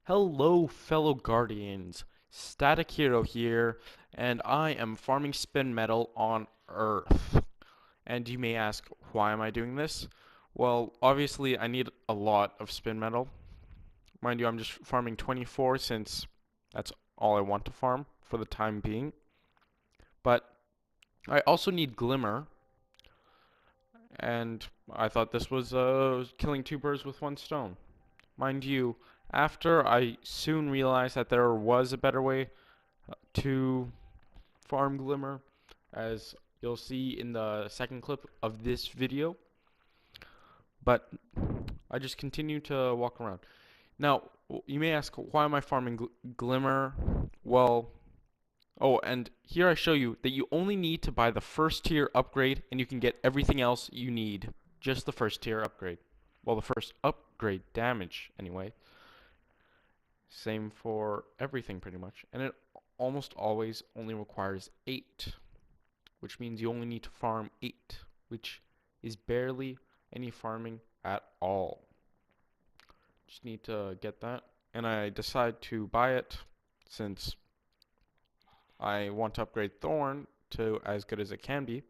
Hello, fellow Guardians. Static Hero here, and I am farming spin metal on Earth. And you may ask, why am I doing this? Well, obviously, I need a lot of spin metal. Mind you, I'm just farming 24 since that's all I want to farm for the time being. But I also need glimmer, and I thought this was killing two birds with one stone. Mind you, after I soon realized that there was a better way to farm glimmer, as you'll see in the second clip of this video. But I just continue to walk around. Now, you may ask, why am I farming glimmer? Well, oh, and here I show you that you only need to buy the first tier upgrade, and you can get everything else you need. Just the first tier upgrade. Well, the first upgrade damage, anyway. Same for everything, pretty much. And it almost always only requires 8. Which means you only need to farm 8, which is barely any farming at all. Just need to get that. And I decide to buy it since I want to upgrade Thorn to as good as it can be.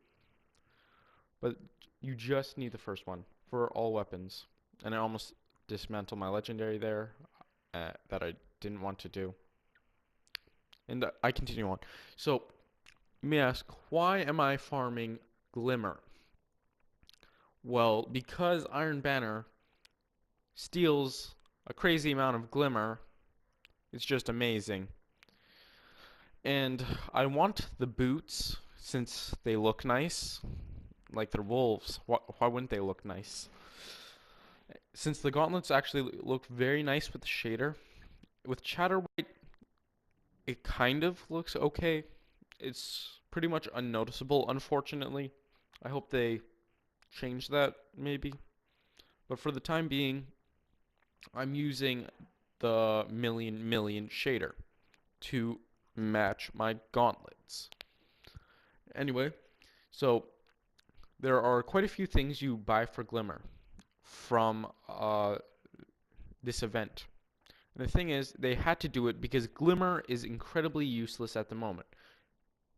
But you just need the first one for all weapons. And I almost dismantled my legendary there that I didn't want to do. And I continue on. So you may ask, why am I farming Glimmer? Well, because Iron Banner steals a crazy amount of Glimmer, it's just amazing. And I want the boots since they look nice, like they're wolves. Why wouldn't they look nice? Since the gauntlets actually look very nice with the shader, with Chatterwhite, it kind of looks okay. It's pretty much unnoticeable, unfortunately. I hope they change that, maybe. But for the time being, I'm using the million shader to match my gauntlets. Anyway, so there are quite a few things you buy for Glimmer from this event. And the thing is, they had to do it because Glimmer is incredibly useless at the moment.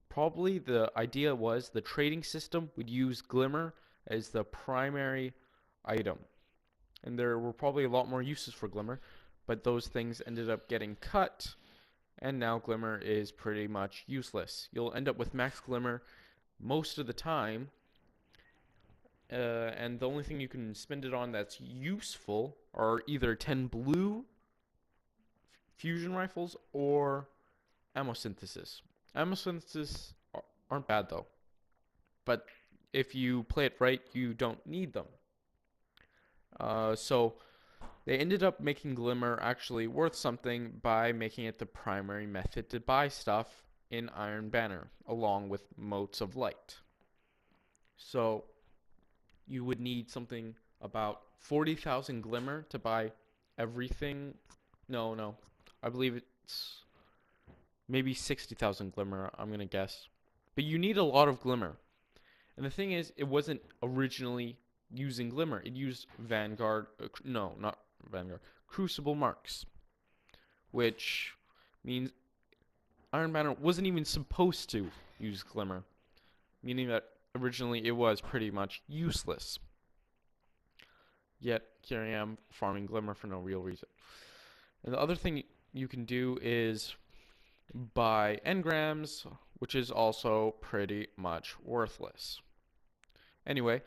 Probably the idea was the trading system would use Glimmer as the primary item. And there were probably a lot more uses for Glimmer, but those things ended up getting cut, and now Glimmer is pretty much useless. You'll end up with max Glimmer most of the time, and the only thing you can spend it on that's useful are either 10 blue fusion rifles or ammo synthesis. Ammo synthesis aren't bad though, but if you play it right, you don't need them. So they ended up making Glimmer actually worth something by making it the primary method to buy stuff in Iron Banner, along with Motes of Light. So you would need something about 40,000 Glimmer to buy everything. No. I believe it's maybe 60,000 Glimmer, I'm going to guess. But you need a lot of Glimmer. And the thing is, it wasn't originally using Glimmer. It used Vanguard, no, not Vanguard, Crucible Marks, which means Iron Banner wasn't even supposed to use Glimmer, meaning that originally it was pretty much useless. Yet here I am farming Glimmer for no real reason. And the other thing you can do is buy engrams, which is also pretty much worthless. Anyway,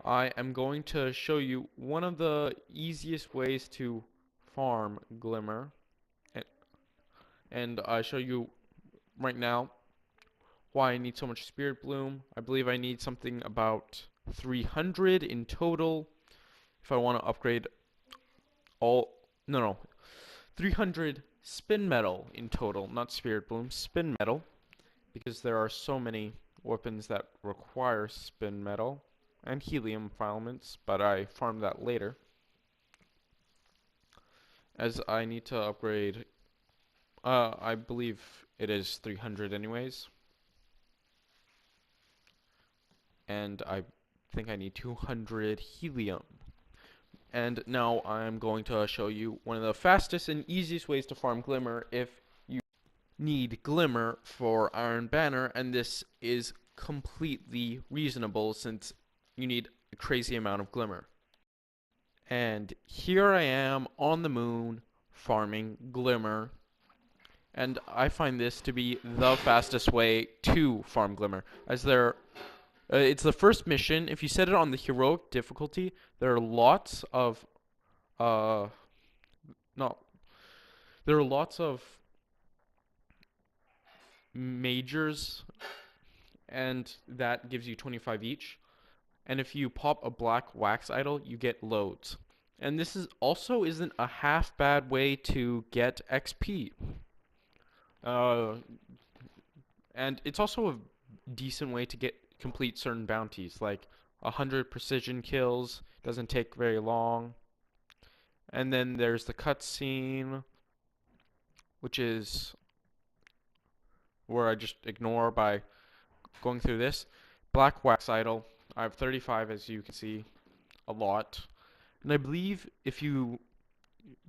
I am going to show you one of the easiest ways to farm Glimmer. And I show you right now why I need so much Spirit Bloom. I believe I need something about 300 in total if I want to upgrade all, no, 300 spin metal in total, not Spirit Bloom, spin metal, because there are so many weapons that require spin metal and helium filaments, but I farm that later, as I need to upgrade, I believe it is 300 anyways, and I think I need 200 helium, And now I'm going to show you one of the fastest and easiest ways to farm Glimmer if you need Glimmer for Iron Banner, and this is completely reasonable since you need a crazy amount of Glimmer. And here I am on the moon farming Glimmer, and I find this to be the fastest way to farm Glimmer, as it's the first mission. If you set it on the heroic difficulty, there are lots of uh no there are lots of majors, and that gives you 25 each. And if you pop a black wax idol, you get loads. And this is also isn't a half bad way to get XP. Uh, and it's also a decent way to get complete certain bounties, like 100 precision kills. Doesn't take very long. And then there's the cutscene, which is where I just ignore by going through this. Black wax idol. I have 35, as you can see, a lot. And I believe if you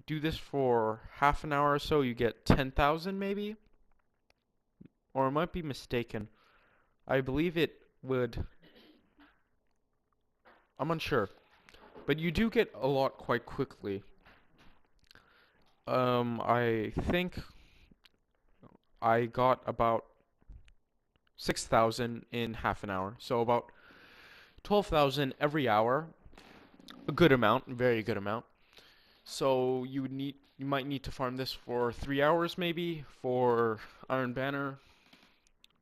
do this for half an hour or so, you get 10,000 maybe? Or I might be mistaken. I believe it would. I'm unsure. But you do get a lot quite quickly. I think I got about 6,000 in half an hour. So about 12,000 every hour. A good amount, very good amount. So you might need to farm this for 3 hours maybe for Iron Banner.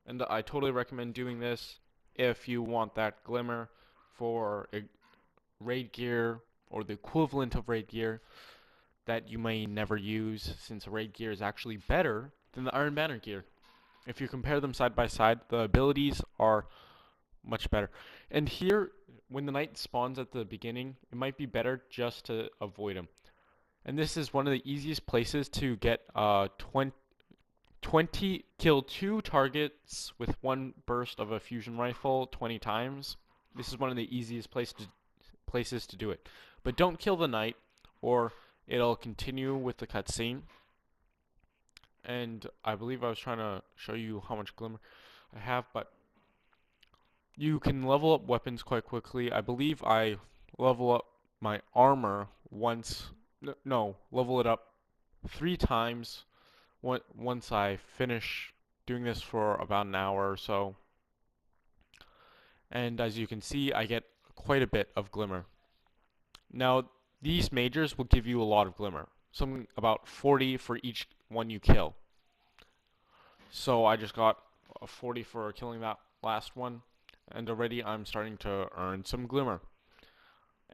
And I totally recommend doing this if you want that Glimmer for a raid gear or the equivalent of raid gear that you may never use, since raid gear is actually better than the Iron Banner gear. If you compare them side by side, the abilities are much better. And here, when the knight spawns at the beginning, it might be better just to avoid him. And this is one of the easiest places to get 20 kill 2 targets with one burst of a fusion rifle 20 times. This is one of the easiest places to do it. But don't kill the knight, or it'll continue with the cutscene. And I believe I was trying to show you how much Glimmer I have, but you can level up weapons quite quickly. I believe I level up my armor once, no, level it up 3 times once I finish doing this for about an hour or so. And as you can see, I get quite a bit of Glimmer. Now, these majors will give you a lot of Glimmer, something about 40 for each one you kill. So I just got a 40 for killing that last one, and already I'm starting to earn some Glimmer.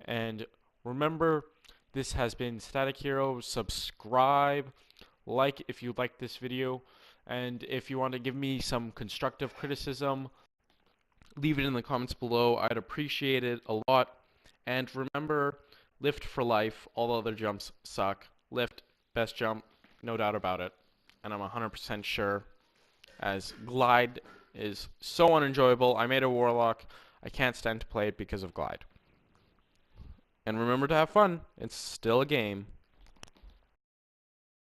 And remember, this has been Static Hero. Subscribe, like if you like this video, and if you want to give me some constructive criticism, leave it in the comments below. I'd appreciate it a lot. And remember, lift for life. All other jumps suck. Lift, best jump, no doubt about it. And I'm 100% sure, as glide is so unenjoyable. I made a warlock. I can't stand to play it because of glide. And remember to have fun. It's still a game.